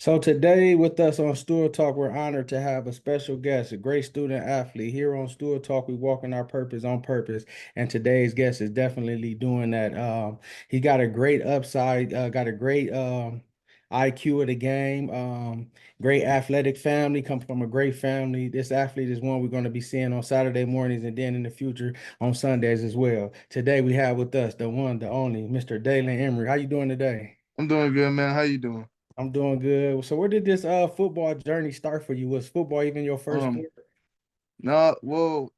So today with us on Stool Talk, we're honored to have a special guest, a great student athlete. Here on Stool Talk, we walk in our purpose on purpose. And today's guest is definitely doing that. He got a great upside, got a great IQ of the game, great athletic family, come from a great family. This athlete is one we're going to be seeing on Saturday mornings and then in the future on Sundays as well. Today we have with us the one, the only, Mr. Daelin Emery. How you doing today? I'm doing good, man. How you doing? I'm doing good. So where did this football journey start for you? Was football even your first Um, sport? no, well,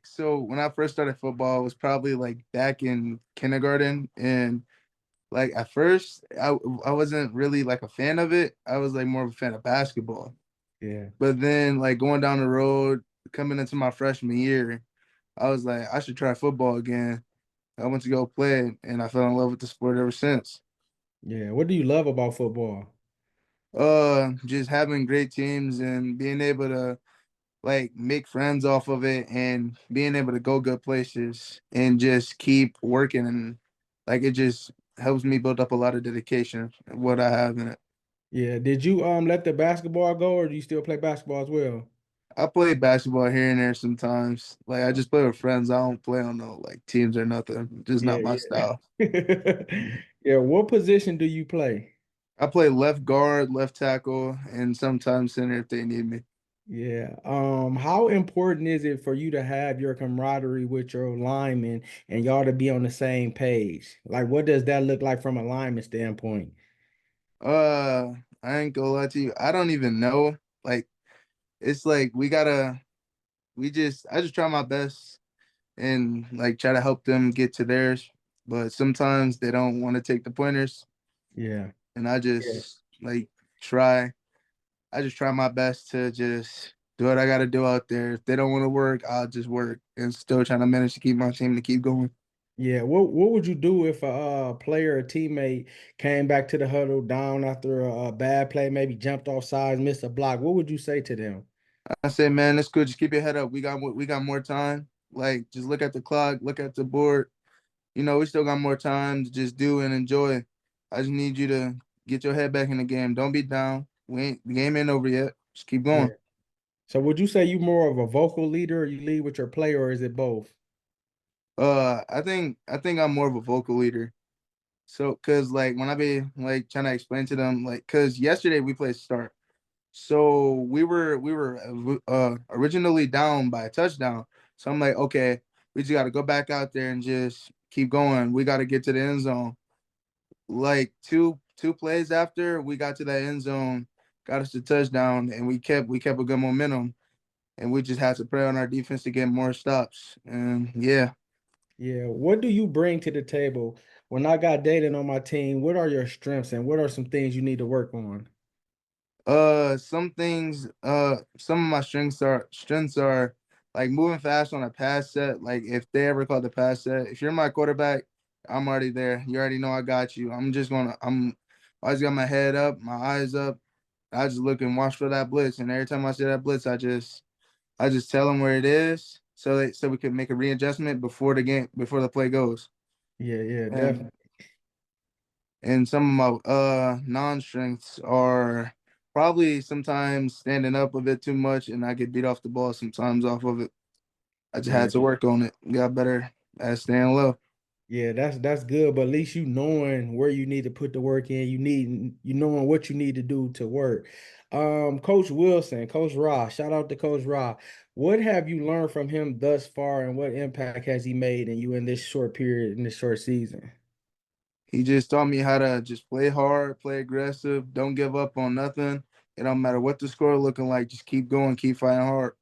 so when I first started football, it was probably like back in kindergarten, and like at first, I wasn't really like a fan of it. I was like more of a fan of basketball. Yeah. But then like going down the road, coming into my freshman year, I was like, I should try football again. I went to go play, and I fell in love with the sport ever since. Yeah. What do you love about football? Just having great teams and being able to like make friends off of it and being able to go good places and just keep working, and like it just helps me build up a lot of dedication in what I have in it. Yeah. Did you let the basketball go or do you still play basketball as well? I play basketball here and there sometimes. Like I just play with friends. I don't play on no like teams or nothing. Just Yeah, not my style. yeah. Yeah. What position do you play? I play left guard, left tackle, and sometimes center if they need me. Yeah. How important is it for you to have your camaraderie with your linemen and y'all to be on the same page? Like, what does that look like from a lineman standpoint? Uh, I ain't gonna lie to you. I don't even know. Like it's like I just try my best and like try to help them get to theirs. But sometimes they don't want to take the pointers, Yeah. and I Yeah. just like try. I just try my best to just do what I got to do out there. If they don't want to work, I'll just work and still trying to manage to keep my team to keep going. Yeah, what would you do if a player or teammate came back to the huddle down after a bad play, maybe jumped off sides, missed a block? What would you say to them? I say, man, that's good. Just keep your head up. We got more time. Like just look at the clock, look at the board. We still got more time to just do and enjoy. I just need you to get your head back in the game. Don't be down. The game ain't over yet. Just keep going. Yeah. So would you say you more of a vocal leader or you lead with your play, or is it both? I think I'm more of a vocal leader. So, cause like when I be like trying to explain to them, like, cause yesterday we played start, so we were originally down by a touchdown. So I'm like, okay, we just got to go back out there and just keep going. We got to get to the end zone. Like two plays after we got to that end zone, got us the touchdown, and we kept a good momentum, and we just had to pray on our defense to get more stops. And yeah. Yeah. What do you bring to the table? When I got Dating on my team, what are your strengths and what are some things you need to work on? Some of my strengths are like moving fast on a pass set. Like if they ever call the pass set, if you're my quarterback, I'm already there. You already know I got you. I'm always got my head up, my eyes up. I just look and watch for that blitz, and every time I see that blitz, I just tell them where it is, so we can make a readjustment before the play goes. Yeah, yeah, And definitely. and some of my non-strengths are probably sometimes standing up a bit too much, and I get beat off the ball sometimes off of it. I just had Yeah. to work on it. Got better at staying low. Yeah, that's good, but at least you knowing where you need to put the work in, you knowing what you need to do to work. Coach Wilson, Coach Ra, shout out to Coach Ra. What have you learned from him thus far, and what impact has he made in you in this short period, in this short season? He just taught me how to just play hard, play aggressive, don't give up on nothing. It don't matter what the score looking like, just keep going, keep fighting hard.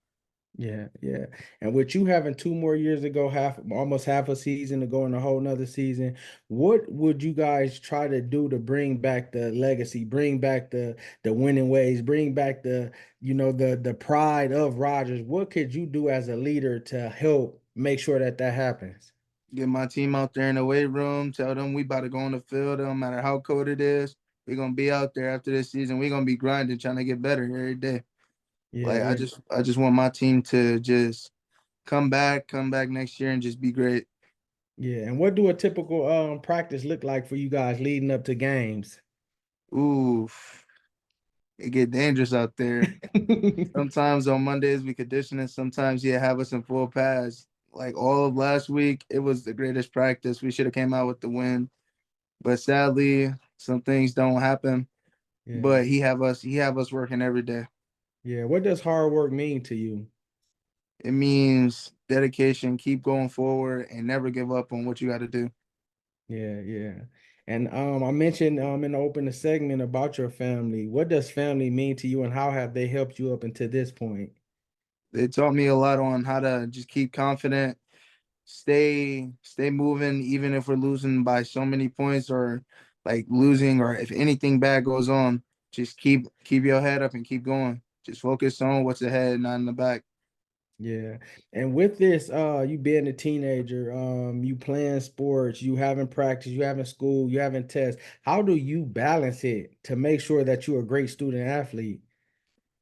Yeah, yeah. And with you having 2 more years to go, almost half a season to go in a whole nother season, what would you guys try to do to bring back the legacy, bring back the winning ways, bring back the pride of Rodgers? What could you do as a leader to help make sure that that happens? Get my team out there in the weight room, tell them we about to go on the field, it don't matter how cold it is. We're gonna be out there after this season. We're gonna be grinding, trying to get better every day. Yeah, Like I yeah. just I just want my team to just come back next year and just be great. Yeah. And what do a typical practice look like for you guys leading up to games? Ooh. it get dangerous out there. Sometimes on Mondays we condition it. Sometimes have us in full pads. Like all of last week, it was the greatest practice. We should have came out with the win, but sadly, some things don't happen. Yeah. But he have us working every day. Yeah. What does hard work mean to you? It means dedication, keep going forward, and never give up on what you got to do. Yeah, yeah. And I mentioned in the opening segment about your family. What does family mean to you and how have they helped you up until this point? They taught me a lot on how to just keep confident, stay moving, even if we're losing by so many points or like losing or if anything bad goes on, just keep your head up and keep going. Just focus on what's ahead, not in the back. Yeah. And with this, you being a teenager, you playing sports, you having practice, you having school, you having tests. How do you balance it to make sure that you're a great student athlete?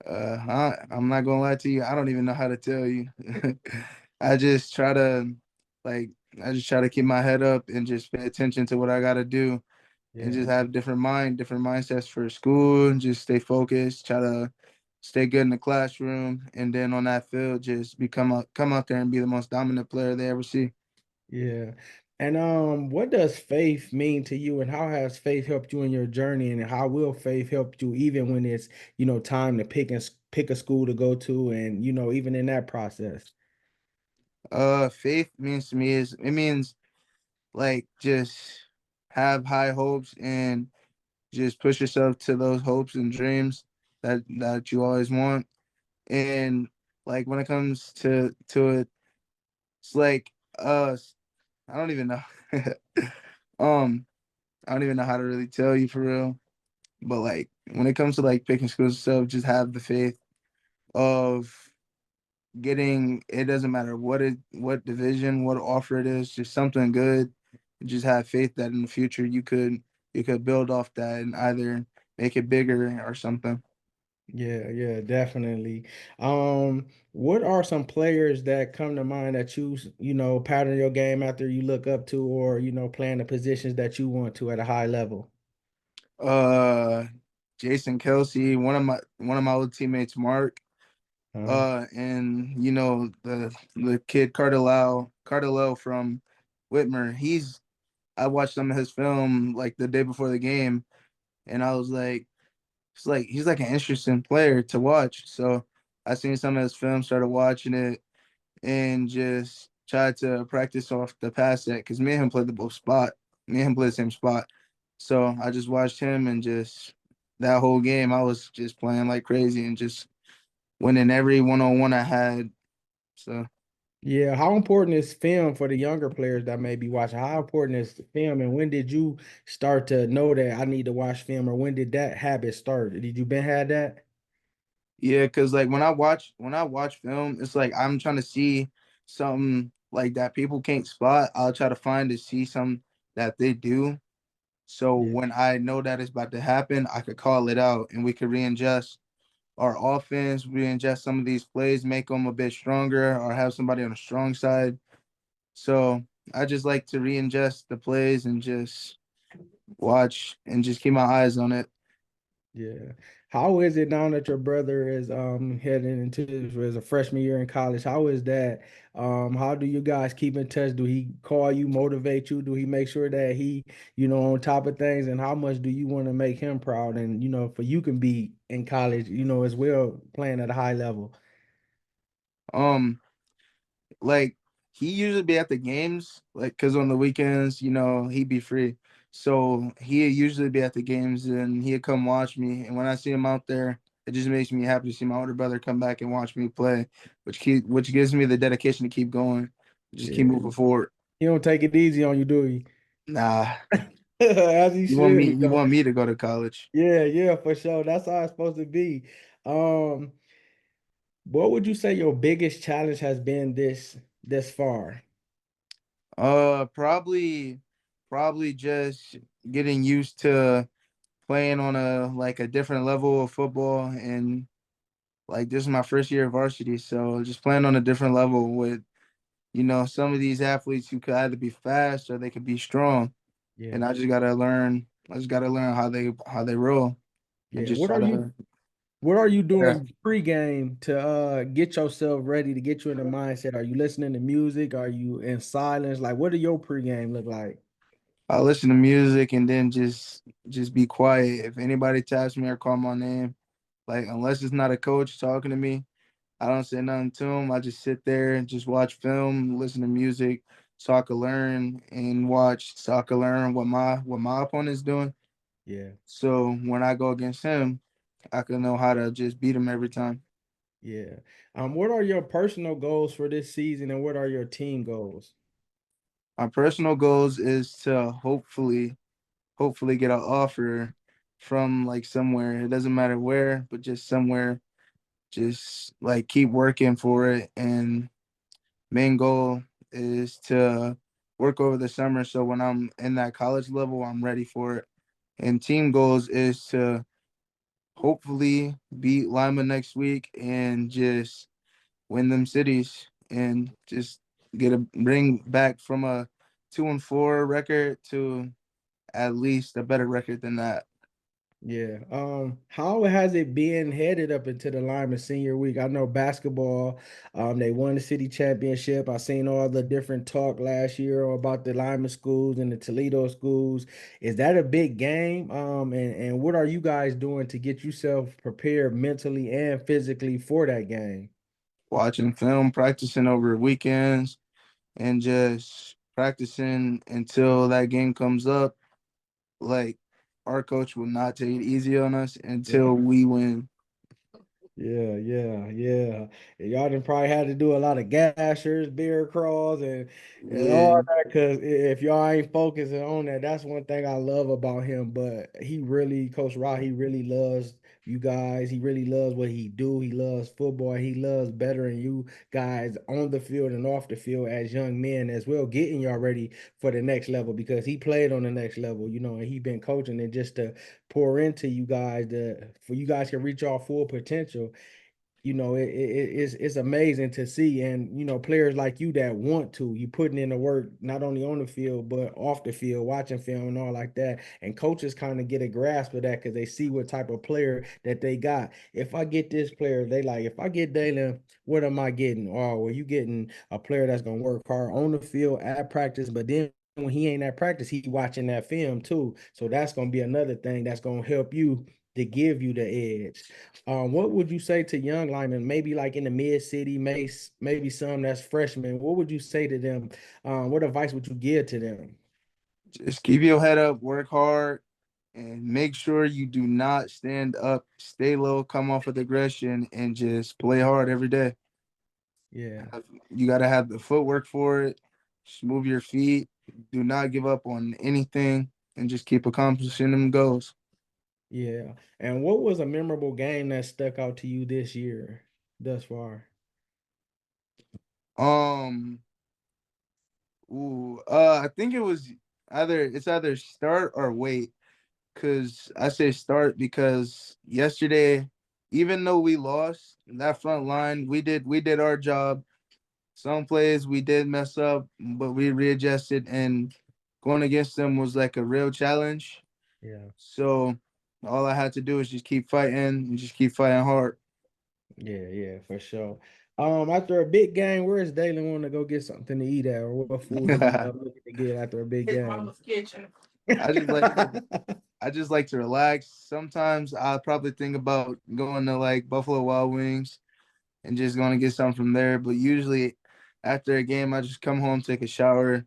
I'm not gonna lie to you. I don't even know how to tell you. I just try to like I just try to keep my head up and just pay attention to what I gotta do and Yeah. just have different mindsets for school and just stay focused, try to stay good in the classroom and then on that field just come out there and be the most dominant player they ever see. Yeah. And what does faith mean to you and how has faith helped you in your journey and how will faith help you even when it's, time to pick a school to go to and, even in that process? Faith means to me is it means like just have high hopes and just push yourself to those hopes and dreams that you always want. And like when it comes to it, it's like I don't even know. um, I don't even know how to really tell you for real. But like when it comes to like picking schools and stuff, just have the faith of getting it doesn't matter what division, what offer it is, just something good. Just have faith that in the future you could build off that and either make it bigger or something. Yeah, yeah, definitely. What are some players that come to mind that pattern your game after you look up to or, playing the positions that you want to at a high level? Uh Jason Kelsey, one of my old teammates, Mark, Uh, and the kid Cardillo from Whitmer. I watched some of his film like the day before the game, and I was like, he's like an interesting player to watch. So I seen some of his film, started watching it, and just tried to practice off the pass set because me and him played the both spot. Me and him played the same spot. So I just watched him and just that whole game I was just playing like crazy and just winning every one-on-one I had. So yeah, how important is film for the younger players that may be watching? How important is film, and when did you start to know that I need to watch film, or when did that habit start? Did you been had that? yeah, because like when I watch film, it's like I'm trying to see something like that people can't spot. I'll try to find to see something that they do. So Yeah, when I know that it's about to happen, I could call it out and we could readjust our offense, readjust some of these plays, make them a bit stronger, or have somebody on the strong side. So I just like to readjust the plays and just watch and just keep my eyes on it. yeah. How is it now that your brother is heading into his a freshman year in college? How is that? How do you guys keep in touch? Do he call you, motivate you? Do he make sure that he, on top of things? And how much do you want to make him proud? And for you can be in college, as well, playing at a high level. Um, like he usually be at the games, like because on the weekends, he'd be free. So he'd usually be at the games and he'd come watch me. And when I see him out there, it just makes me happy to see my older brother come back and watch me play, which gives me the dedication to keep going, just keep Yeah. moving forward. He don't take it easy on you, do he? Nah, As he should, you want me to go to college. Yeah, yeah, for sure. That's how it's supposed to be. Um, what would you say your biggest challenge has been this far? Probably just getting used to playing on a different level of football and like this is my first year of varsity, so just playing on a different level with some of these athletes who could either be fast or they could be strong, and Yeah, I just gotta learn. I just gotta learn how they roll and yeah. just What try are you to. What are you Yeah. doing pregame to get yourself ready to get you in the mindset? Are you listening to music? Are you in silence? Like, what do your pregame look like? I listen to music and then just be quiet. If anybody taps me or call my name, like unless it's not a coach talking to me, I don't say nothing to them. I just sit there and just watch film, listen to music, so I could learn and watch, so I could learn what my opponent's doing. Yeah, So when I go against him, I can know how to just beat him every time. yeah. What are your personal goals for this season, and what are your team goals? My personal goals is to hopefully get an offer from like somewhere. It doesn't matter where, but just somewhere. Just like keep working for it. And main goal is to work over the summer so when I'm in that college level, I'm ready for it. And team goals is to hopefully beat Lima next week and just win them cities and just get a bring back from a 2-4 record to at least a better record than that. Yeah. How has it been headed up into the Lyman senior week? I know basketball, they won the city championship. I seen all the different talk last year about the Lyman schools and the Toledo schools. Is that a big game? And what are you guys doing to get yourself prepared mentally and physically for that game? Watching film, practicing over weekends, and just practicing until that game comes up. Like our coach will not take it easy on us Yeah. until we win. Yeah, yeah, yeah. And y'all done probably had to do a lot of gashers, beer crawls, and all Yeah, that. Cause if y'all ain't focusing on that, that's one thing I love about him. But he really, Coach Rod, he really loves you guys. He really loves what he do. He loves football. He loves bettering you guys on the field and off the field as young men as well, getting y'all ready for the next level because he played on the next level, and he been coaching and just to pour into you guys for you guys can reach your full potential. It's amazing to see, and players like you that want to, you putting in the work not only on the field but off the field, watching film and all like that. And coaches kind of get a grasp of that because they see what type of player that they got. If I get this player, they like, if I get Daelin, what am I getting? Oh, well, you getting a player that's gonna work hard on the field at practice, but then when he ain't at practice, he watching that film too. So that's gonna be another thing that's gonna help you to give you the edge. What would you say to young linemen, maybe like in the mid city, maybe some that's freshmen? What would you say to them? What advice would you give to them? just keep your head up, work hard, and make sure you do not stand up, stay low, come off with aggression, and just play hard every day. Yeah, You got to have the footwork for it. Just move your feet. Do not give up on anything, and just keep accomplishing them goals. yeah. And what was a memorable game that stuck out to you this year, thus far? Um, I think it's either start or wait. Cause I say start because yesterday, even though we lost that front line, we did our job. Some plays we did mess up, but we readjusted and going against them was like a real challenge. Yeah, So all I had to do is just keep fighting and just keep fighting hard. yeah, yeah, for sure. After a big game, where is Dalen want to go get something to eat at, or what food is he looking to get after a big His game? mama's kitchen. I just like I just like to relax. Sometimes I'll probably think about going to like Buffalo Wild Wings and just going to get something from there. But usually after a game, I just come home, take a shower,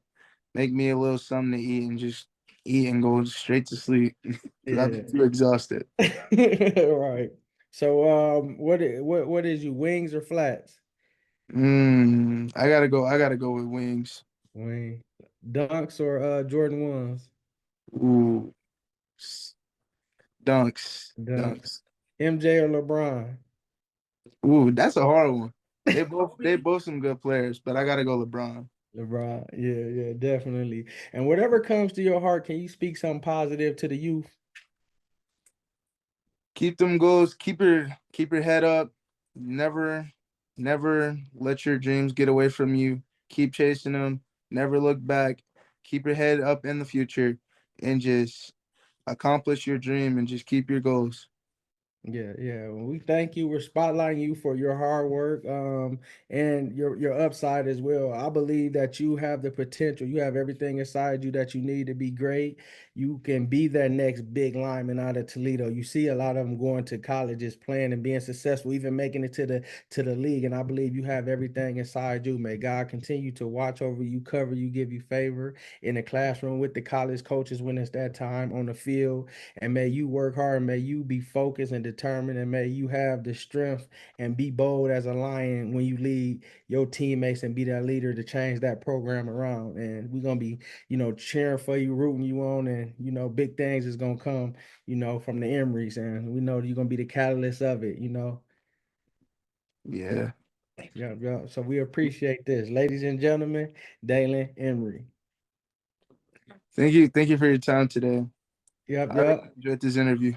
make me a little something to eat, and just eat and go straight to sleep because I've Yeah. been too exhausted. Right. So what is you, wings or flats? I gotta go with wings. Wing. Dunks or Jordan ones? Ooh, s- dunks, Dunks. dunks. MJ or LeBron? Ooh, that's a hard one. They both some good players, but I gotta go LeBron. LeBron. Yeah, yeah, definitely. And whatever comes to your heart, can you speak something positive to the youth? Keep them goals. Keep your head up. Never, never let your dreams get away from you. Keep chasing them. Never look back. Keep your head up in the future, and just accomplish your dream and just keep your goals. Yeah, yeah. Well, we thank you. We're spotlighting you for your hard work, and your upside as well. I believe that you have the potential. You have everything inside you that you need to be great. You can be that next big lineman out of Toledo. You see a lot of them going to colleges, playing and being successful, even making it to the league. And I believe you have everything inside you. May God continue to watch over you, cover you, give you favor in the classroom with the college coaches when it's that time on the field. And may you work hard. May you be focused and determined. And may you have the strength and be bold as a lion when you lead your teammates and be that leader to change that program around. And we're gonna be, cheering for you, rooting you on, and big things is gonna come, from the Emerys. And we know you're gonna be the catalyst of it. Yeah. Yeah, yeah. So we appreciate this. Ladies and gentlemen, Daelin Emery. Thank you. Thank you for your time today. Yep, I really yep. enjoyed this interview.